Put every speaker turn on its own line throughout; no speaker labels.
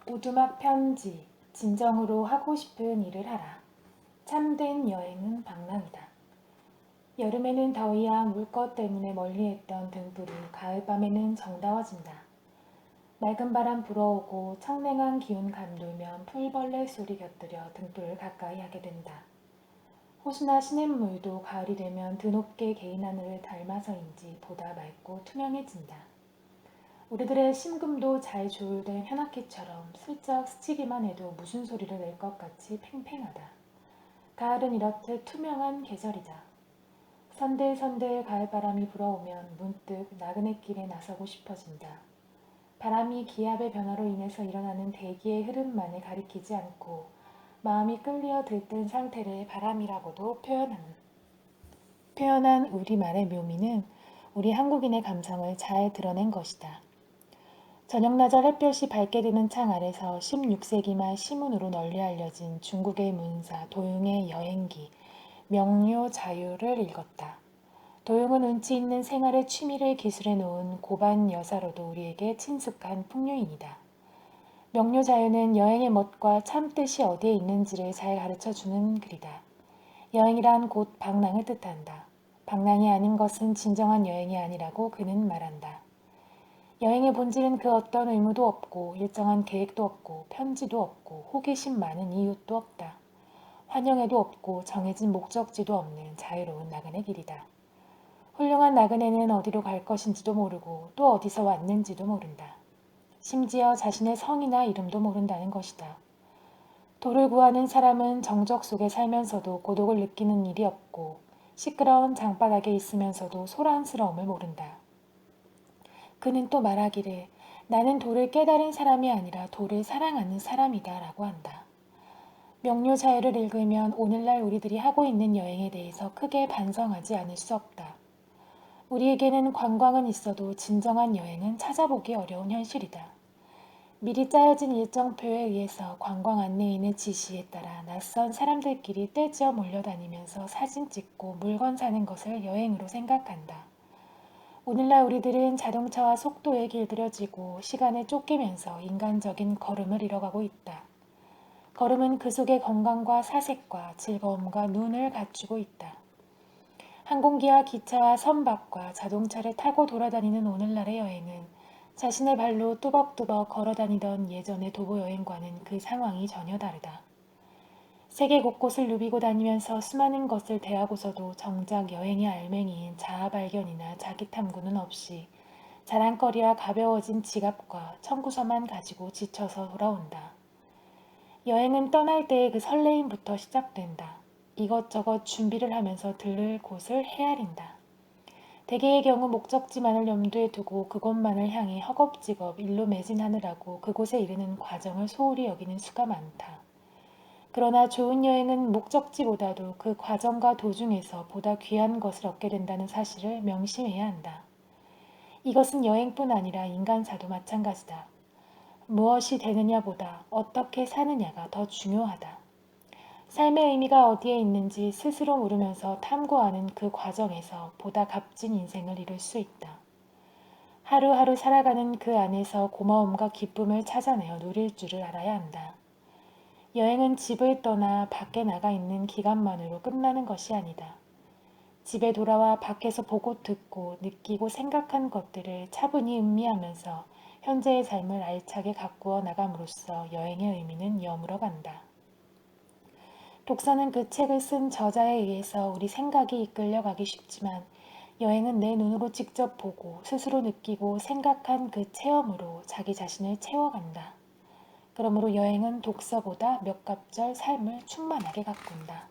오두막 편지. 진정으로 하고 싶은 일을 하라. 참된 여행은 방랑이다. 여름에는 더위와 물 것 때문에 멀리했던 등불이 가을밤에는 정다워진다. 맑은 바람 불어오고 청량한 기운 감돌면 풀벌레 소리 곁들여 등불을 가까이 하게 된다. 호수나 시냇물도 가을이 되면 드높게 개인 하늘을 닮아서인지 보다 맑고 투명해진다. 우리들의 심금도 잘 조율된 현악기처럼 슬쩍 스치기만 해도 무슨 소리를 낼 것 같이 팽팽하다. 가을은 이렇듯 투명한 계절이다. 선들선들 가을바람이 불어오면 문득 나그네길에 나서고 싶어진다. 바람이 기압의 변화로 인해서 일어나는 대기의 흐름만을 가리키지 않고 마음이 끌려 들뜬 상태를 바람이라고도 표현한 우리말의 묘미는 우리 한국인의 감성을 잘 드러낸 것이다. 저녁나절 햇볕이 밝게 드는 창 아래서 16세기 말 시문으로 널리 알려진 중국의 문사 도융의 여행기 명료자유를 읽었다. 도융은 운치 있는 생활의 취미를 기술해 놓은 고반 여사로도 우리에게 친숙한 풍류인이다. 명료자유는 여행의 멋과 참뜻이 어디에 있는지를 잘 가르쳐주는 글이다. 여행이란 곧 방랑을 뜻한다. 방랑이 아닌 것은 진정한 여행이 아니라고 그는 말한다. 여행의 본질은 그 어떤 의무도 없고 일정한 계획도 없고 편지도 없고 호기심 많은 이웃도 없다. 환영회도 없고 정해진 목적지도 없는 자유로운 나그네 길이다. 훌륭한 나그네는 어디로 갈 것인지도 모르고 또 어디서 왔는지도 모른다. 심지어 자신의 성이나 이름도 모른다는 것이다. 도를 구하는 사람은 정적 속에 살면서도 고독을 느끼는 일이 없고 시끄러운 장바닥에 있으면서도 소란스러움을 모른다. 그는 또 말하기를 나는 도를 깨달은 사람이 아니라 도를 사랑하는 사람이다 라고 한다. 명료자유를 읽으면 오늘날 우리들이 하고 있는 여행에 대해서 크게 반성하지 않을 수 없다. 우리에게는 관광은 있어도 진정한 여행은 찾아보기 어려운 현실이다. 미리 짜여진 일정표에 의해서 관광 안내인의 지시에 따라 낯선 사람들끼리 떼지어 몰려다니면서 사진 찍고 물건 사는 것을 여행으로 생각한다. 오늘날 우리들은 자동차와 속도에 길들여지고 시간에 쫓기면서 인간적인 걸음을 잃어가고 있다. 걸음은 그 속에 건강과 사색과 즐거움과 눈을 갖추고 있다. 항공기와 기차와 선박과 자동차를 타고 돌아다니는 오늘날의 여행은 자신의 발로 뚜벅뚜벅 걸어다니던 예전의 도보 여행과는 그 상황이 전혀 다르다. 세계 곳곳을 누비고 다니면서 수많은 것을 대하고서도 정작 여행의 알맹이인 자아 발견이나 자기 탐구는 없이 자랑거리와 가벼워진 지갑과 청구서만 가지고 지쳐서 돌아온다. 여행은 떠날 때의 그 설레임부터 시작된다. 이것저것 준비를 하면서 들를 곳을 헤아린다. 대개의 경우 목적지만을 염두에 두고 그곳만을 향해 허겁지겁 일로 매진하느라고 그곳에 이르는 과정을 소홀히 여기는 수가 많다. 그러나 좋은 여행은 목적지보다도 그 과정과 도중에서 보다 귀한 것을 얻게 된다는 사실을 명심해야 한다. 이것은 여행뿐 아니라 인간사도 마찬가지다. 무엇이 되느냐보다 어떻게 사느냐가 더 중요하다. 삶의 의미가 어디에 있는지 스스로 물으면서 탐구하는 그 과정에서 보다 값진 인생을 이룰 수 있다. 하루하루 살아가는 그 안에서 고마움과 기쁨을 찾아내어 누릴 줄을 알아야 한다. 여행은 집을 떠나 밖에 나가 있는 기간만으로 끝나는 것이 아니다. 집에 돌아와 밖에서 보고 듣고 느끼고 생각한 것들을 차분히 음미하면서 현재의 삶을 알차게 가꾸어 나감으로써 여행의 의미는 여물어 간다. 독서는 그 책을 쓴 저자에 의해서 우리 생각이 이끌려가기 쉽지만 여행은 내 눈으로 직접 보고 스스로 느끼고 생각한 그 체험으로 자기 자신을 채워간다. 그러므로 여행은 독서보다 몇 갑절 삶을 충만하게 가꾼다.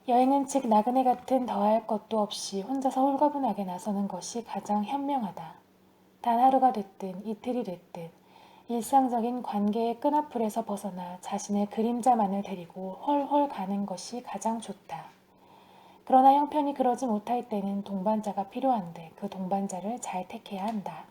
여행은 즉 나그네 같은 더할 것도 없이 혼자서 홀가분하게 나서는 것이 가장 현명하다. 단 하루가 됐든 이틀이 됐든 일상적인 관계의 끈앞풀에서 벗어나 자신의 그림자만을 데리고 헐헐 가는 것이 가장 좋다. 그러나 형편이 그러지 못할 때는 동반자가 필요한데 그 동반자를 잘 택해야 한다.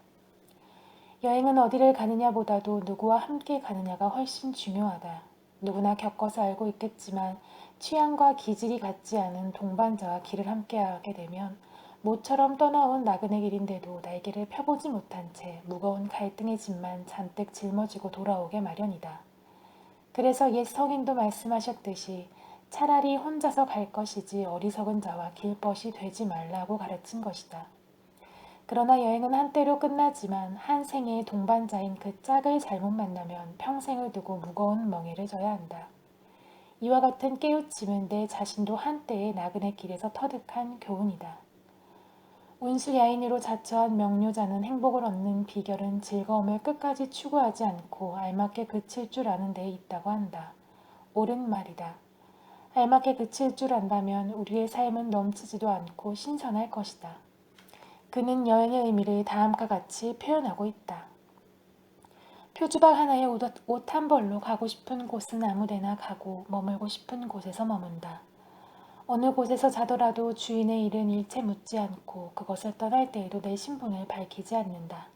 여행은 어디를 가느냐보다도 누구와 함께 가느냐가 훨씬 중요하다. 누구나 겪어서 알고 있겠지만 취향과 기질이 같지 않은 동반자와 길을 함께하게 되면 모처럼 떠나온 나그네 길인데도 날개를 펴보지 못한 채 무거운 갈등의 짐만 잔뜩 짊어지고 돌아오게 마련이다. 그래서 옛 성인도 말씀하셨듯이 차라리 혼자서 갈 것이지 어리석은 자와 길벗이 되지 말라고 가르친 것이다. 그러나 여행은 한때로 끝나지만 한 생의 동반자인 그 짝을 잘못 만나면 평생을 두고 무거운 멍에를 져야 한다. 이와 같은 깨우침은 내 자신도 한때의 나그네 길에서 터득한 교훈이다. 운수야인으로 자처한 명료자는 행복을 얻는 비결은 즐거움을 끝까지 추구하지 않고 알맞게 그칠 줄 아는 데에 있다고 한다. 옳은 말이다. 알맞게 그칠 줄 안다면 우리의 삶은 넘치지도 않고 신선할 것이다. 그는 여행의 의미를 다음과 같이 표현하고 있다. 표주박 하나에 옷 한 벌로 가고 싶은 곳은 아무데나 가고 머물고 싶은 곳에서 머문다. 어느 곳에서 자더라도 주인의 일은 일체 묻지 않고 그것을 떠날 때에도 내 신분을 밝히지 않는다.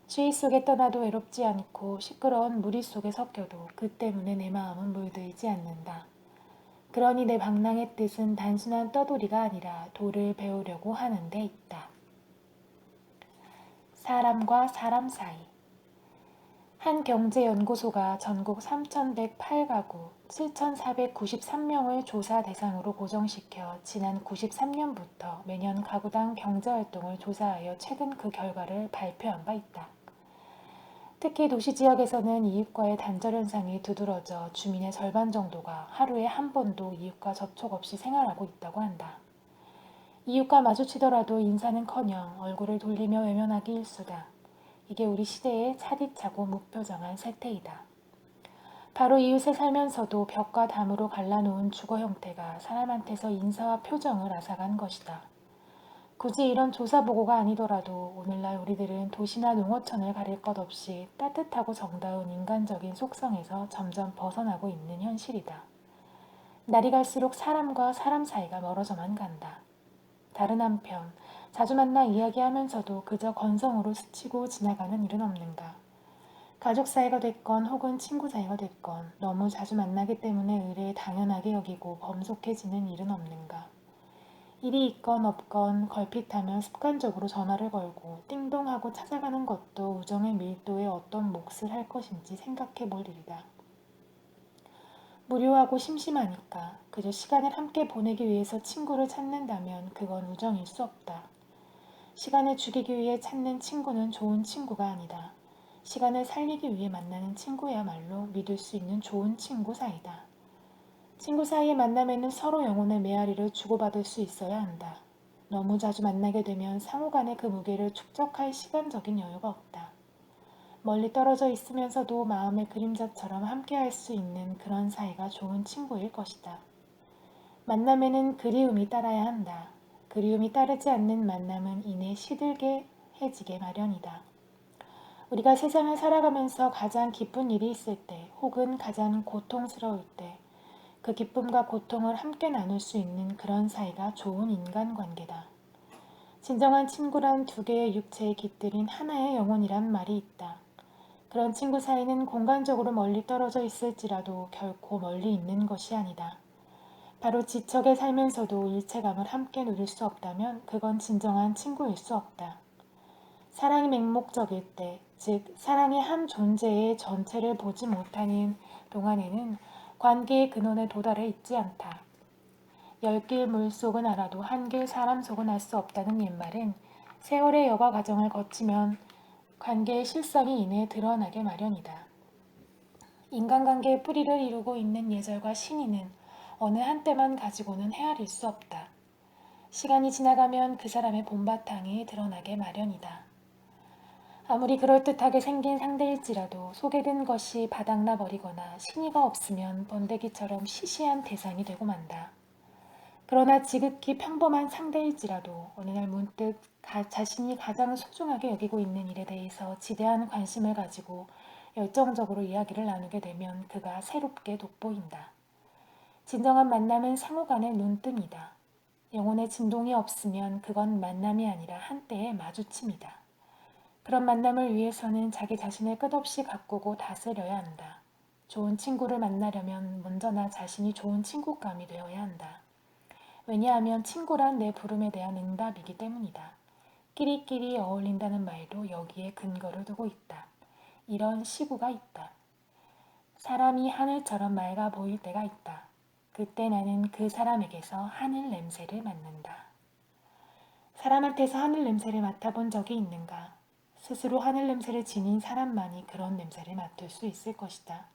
추위 속에 떠나도 외롭지 않고 시끄러운 무리 속에 섞여도 그 때문에 내 마음은 물들지 않는다. 그러니 내 방랑의 뜻은 단순한 떠돌이가 아니라 도를 배우려고 하는 데 있다. 사람과 사람 사이. 한 경제연구소가 전국 3,108가구 7,493명을 조사 대상으로 고정시켜 지난 93년부터 매년 가구당 경제활동을 조사하여 최근 그 결과를 발표한 바 있다. 특히 도시지역에서는 이웃과의 단절 현상이 두드러져 주민의 절반 정도가 하루에 한 번도 이웃과 접촉 없이 생활하고 있다고 한다. 이웃과 마주치더라도 인사는커녕 얼굴을 돌리며 외면하기 일쑤다. 이게 우리 시대의 차디차고 무표정한 세태이다. 바로 이웃에 살면서도 벽과 담으로 갈라놓은 주거 형태가 사람한테서 인사와 표정을 앗아간 것이다. 굳이 이런 조사 보고가 아니더라도 오늘날 우리들은 도시나 농어촌을 가릴 것 없이 따뜻하고 정다운 인간적인 속성에서 점점 벗어나고 있는 현실이다. 날이 갈수록 사람과 사람 사이가 멀어져만 간다. 다른 한편 자주 만나 이야기하면서도 그저 건성으로 스치고 지나가는 일은 없는가. 가족 사이가 됐건 혹은 친구 사이가 됐건 너무 자주 만나기 때문에 의례 당연하게 여기고 범속해지는 일은 없는가. 일이 있건 없건 걸핏하면 습관적으로 전화를 걸고 띵동하고 찾아가는 것도 우정의 밀도에 어떤 몫을 할 것인지 생각해 볼 일이다. 무료하고 심심하니까 그저 시간을 함께 보내기 위해서 친구를 찾는다면 그건 우정일 수 없다. 시간을 죽이기 위해 찾는 친구는 좋은 친구가 아니다. 시간을 살리기 위해 만나는 친구야말로 믿을 수 있는 좋은 친구 사이다. 친구 사이의 만남에는 서로 영혼의 메아리를 주고받을 수 있어야 한다. 너무 자주 만나게 되면 상호 간의 그 무게를 축적할 시간적인 여유가 없다. 멀리 떨어져 있으면서도 마음의 그림자처럼 함께할 수 있는 그런 사이가 좋은 친구일 것이다. 만남에는 그리움이 따라야 한다. 그리움이 따르지 않는 만남은 이내 시들게 해지게 마련이다. 우리가 세상을 살아가면서 가장 기쁜 일이 있을 때 혹은 가장 고통스러울 때 그 기쁨과 고통을 함께 나눌 수 있는 그런 사이가 좋은 인간관계다. 진정한 친구란 두 개의 육체에 깃들인 하나의 영혼이란 말이 있다. 그런 친구 사이는 공간적으로 멀리 떨어져 있을지라도 결코 멀리 있는 것이 아니다. 바로 지척에 살면서도 일체감을 함께 누릴 수 없다면 그건 진정한 친구일 수 없다. 사랑이 맹목적일 때, 즉 사랑의 한 존재의 전체를 보지 못하는 동안에는 관계의 근원에 도달해 있지 않다. 10길 물속은 알아도 한 길 사람 속은 알 수 없다는 옛말은 세월의 여과 과정을 거치면 관계의 실성이 이내 드러나게 마련이다. 인간관계의 뿌리를 이루고 있는 예절과 신의는 어느 한때만 가지고는 헤아릴 수 없다. 시간이 지나가면 그 사람의 본바탕이 드러나게 마련이다. 아무리 그럴듯하게 생긴 상대일지라도 속에 든 것이 바닥나 버리거나 신의가 없으면 번데기처럼 시시한 대상이 되고 만다. 그러나 지극히 평범한 상대일지라도 어느 날 문득 자신이 가장 소중하게 여기고 있는 일에 대해서 지대한 관심을 가지고 열정적으로 이야기를 나누게 되면 그가 새롭게 돋보인다. 진정한 만남은 상호 간의 눈뜸이다. 영혼의 진동이 없으면 그건 만남이 아니라 한때의 마주침이다. 그런 만남을 위해서는 자기 자신을 끝없이 가꾸고 다스려야 한다. 좋은 친구를 만나려면 먼저 나 자신이 좋은 친구감이 되어야 한다. 왜냐하면 친구란 내 부름에 대한 응답이기 때문이다. 끼리끼리 어울린다는 말도 여기에 근거를 두고 있다. 이런 시구가 있다. 사람이 하늘처럼 맑아 보일 때가 있다. 그때 나는 그 사람에게서 하늘 냄새를 맡는다. 사람한테서 하늘 냄새를 맡아본 적이 있는가? 스스로 하늘 냄새를 지닌 사람만이 그런 냄새를 맡을 수 있을 것이다.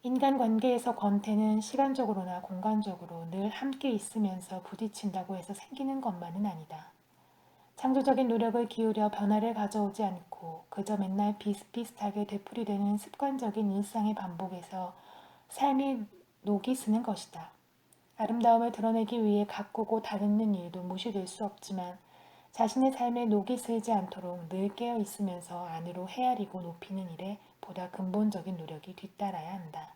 인간 관계에서 권태는 시간적으로나 공간적으로 늘 함께 있으면서 부딪힌다고 해서 생기는 것만은 아니다. 창조적인 노력을 기울여 변화를 가져오지 않고 그저 맨날 비슷비슷하게 되풀이되는 습관적인 일상의 반복에서 삶이 녹이 쓰는 것이다. 아름다움을 드러내기 위해 가꾸고 다듬는 일도 무시될 수 없지만 자신의 삶에 녹이 슬지 않도록 늘 깨어 있으면서 안으로 헤아리고 높이는 일에 보다 근본적인 노력이 뒤따라야 한다.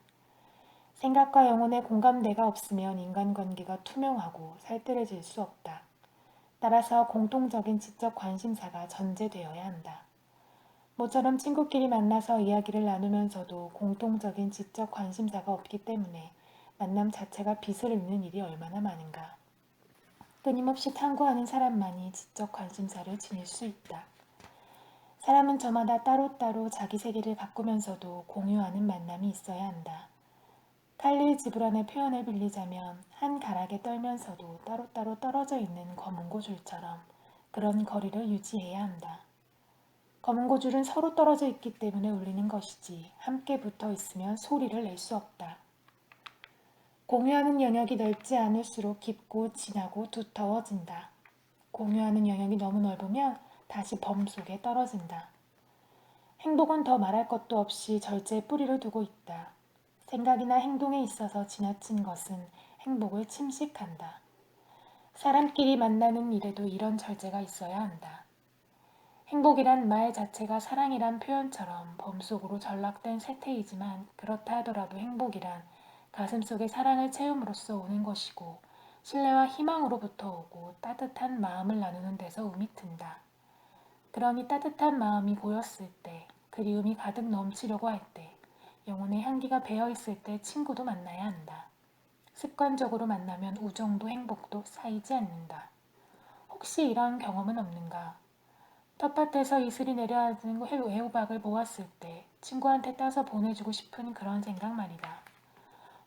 생각과 영혼의 공감대가 없으면 인간관계가 투명하고 살뜰해질 수 없다. 따라서 공통적인 지적 관심사가 전제되어야 한다. 모처럼 친구끼리 만나서 이야기를 나누면서도 공통적인 지적 관심사가 없기 때문에 만남 자체가 빚을 잇는 일이 얼마나 많은가. 끊임없이 탐구하는 사람만이 지적 관심사를 지닐 수 있다. 사람은 저마다 따로따로 자기 세계를 가꾸면서도 공유하는 만남이 있어야 한다. 칼릴 지브란의 표현을 빌리자면 한 가락에 떨면서도 따로따로 떨어져 있는 검은고줄처럼 그런 거리를 유지해야 한다. 검은고줄은 서로 떨어져 있기 때문에 울리는 것이지 함께 붙어 있으면 소리를 낼 수 없다. 공유하는 영역이 넓지 않을수록 깊고 진하고 두터워진다. 공유하는 영역이 너무 넓으면 다시 범 속에 떨어진다. 행복은 더 말할 것도 없이 절제에 뿌리를 두고 있다. 생각이나 행동에 있어서 지나친 것은 행복을 침식한다. 사람끼리 만나는 일에도 이런 절제가 있어야 한다. 행복이란 말 자체가 사랑이란 표현처럼 범속으로 전락된 세태이지만 그렇다 하더라도 행복이란 가슴속에 사랑을 채움으로써 오는 것이고 신뢰와 희망으로부터 오고 따뜻한 마음을 나누는 데서 um이 튼다. 그러니 따뜻한 마음이 보였을 때, 그리움이 가득 넘치려고 할 때, 영혼의 향기가 배어있을 때 친구도 만나야 한다. 습관적으로 만나면 우정도 행복도 쌓이지 않는다. 혹시 이런 경험은 없는가? 텃밭에서 이슬이 내려앉은 애호박을 보았을 때 친구한테 따서 보내주고 싶은 그런 생각 말이다.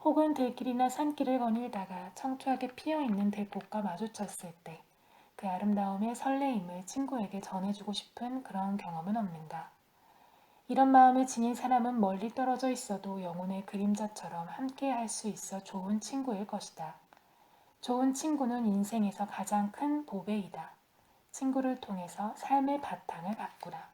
혹은 들길이나 산길을 거닐다가 청초하게 피어있는 들꽃과 마주쳤을 때 그 아름다움의 설레임을 친구에게 전해주고 싶은 그런 경험은 없는가? 이런 마음을 지닌 사람은 멀리 떨어져 있어도 영혼의 그림자처럼 함께 할 수 있어 좋은 친구일 것이다. 좋은 친구는 인생에서 가장 큰 보배이다. 친구를 통해서 삶의 바탕을 가꾸라.